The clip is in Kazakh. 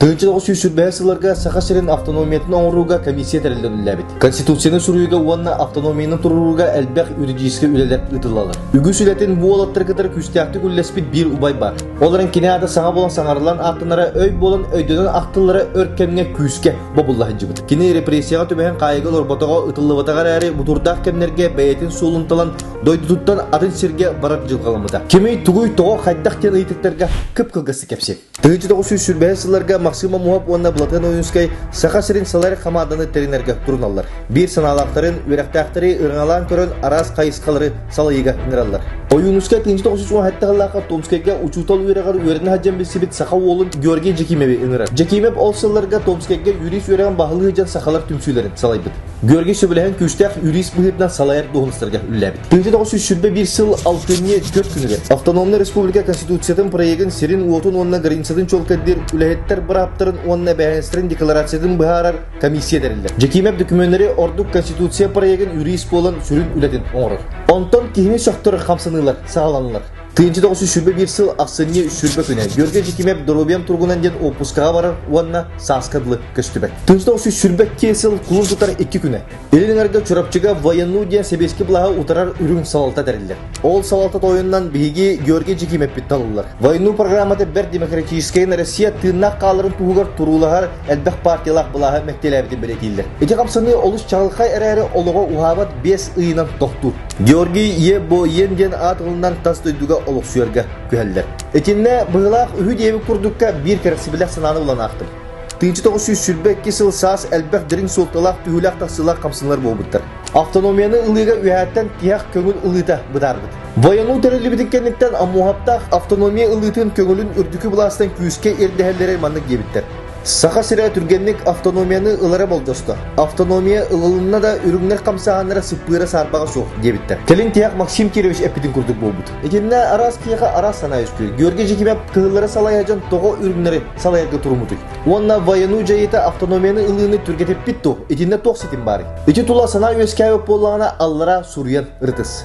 1900 саха сирен автономиятын оңруга комиссия терилденилебит. Конституцияны суруйга уанна автономияны туруруга элбек юридически үлелер ытылалар. Үгүс үлетин бу олаттар кытар күстәкти күллеспит бир убай бар. Оларын кинеада саңа болан саңарылан аттынара өй болан өйдөнөн актыллары өркемге күскә бабуллаһы жибит. Кини репрессияга төбәһен кайгыл орботого ытыллыбатагар әри бутурдак кемнерге бәйтин сулунталан дойдуттан атын сирге барак жылгаламыда. Кими тугуй того хайдактен ыйтыктерге кып кылгысы кепсе. 1900 Максима Мухаб онна Блатен Оюнскай сахасырын салары хамаданы теринерге турналар. Бир саналактарын, үрәктәктәре ыргалан көрөн арас кайыскалары салайга ныраллар. Оюнскай 1917 Томскайга учутал үрәгәр үрәне хаҗам бисибит саха олын Георгий Жекимеви ыңыра. Жекимев олсыларга Томскайга юрист үрәгән баһлы җан сахалар түмсүләрен салайбыт. Георгий сөбеләһен күчтәк юрист быһытнан салайыр догыныстарга үлләбит. 1901 ел 6-4 күнүгә автономный республика конституциятын проектын сирин уотун онна границадан чолкадыр үләһеттер браптырын онна бәһәстерин декларациядан быһарар комиссия дәрелдер. Жекимев документтары ордук конституция проектын юрист болан сүрүн үләден оңрор. Онтон кихини сохтор хамсанылар, сагаланылар. 1901 ел аксыне сүрбе көне Георгий Жекимев Доробиям тургунан ден опускага барар уанна саскадлы көстүбек. 1901 ел кулун тутар 2 күне. Эленерге чурапчыга военную ден себески булага утарар үрүн салалта дәрелдер. Ол салалта тоюндан биги Георгий Жекимев битталылар. Военную программада бер демократическая Россия тынна калырын тугар турулагар элбек партиялар булага мектелебди белетилдер. Эти камсаны олуш чалхай эрәре олого ухабат 5 ыйнан токту. Георгий Ебо Йенген атылынан тастойдуга олық сүйерге күйелдер. Этинне бұғылақ үхі дейбі күрдікке бір керексі білек сананы болан ақтым. 1902 ел саас әлбәқ дірін солталақ түйіләқ тақсылақ қамсынлар болбыттыр. Автономияны ылыға үйәттен тияқ көңіл ылыта бұдарбыд. Вояну тәрелі бідіккенліктен амуғаптақ автономия ылытын көңілін үрдікі бұластан күйіске ердіхәлдері мандық дебіттер. Саха сирә түргенлек автономияны ылара болдосты. Автономия ылылына да үрүңнер камсаганнара сыппыра сарбага соқ дебиттер. Келин тияк Максим Кирович эпидин курдук болбут. Этинне арас кияга арас сана үстү. Георгий Жекимев кыллары салаяжан того үрүңнери салаярга турмутуй. Онна воену жайыта автономияны ылыны түргетеп битту. Этинне токситин бары. Эти тула сана өскәбе боллагана аллара сурьян ыртыс.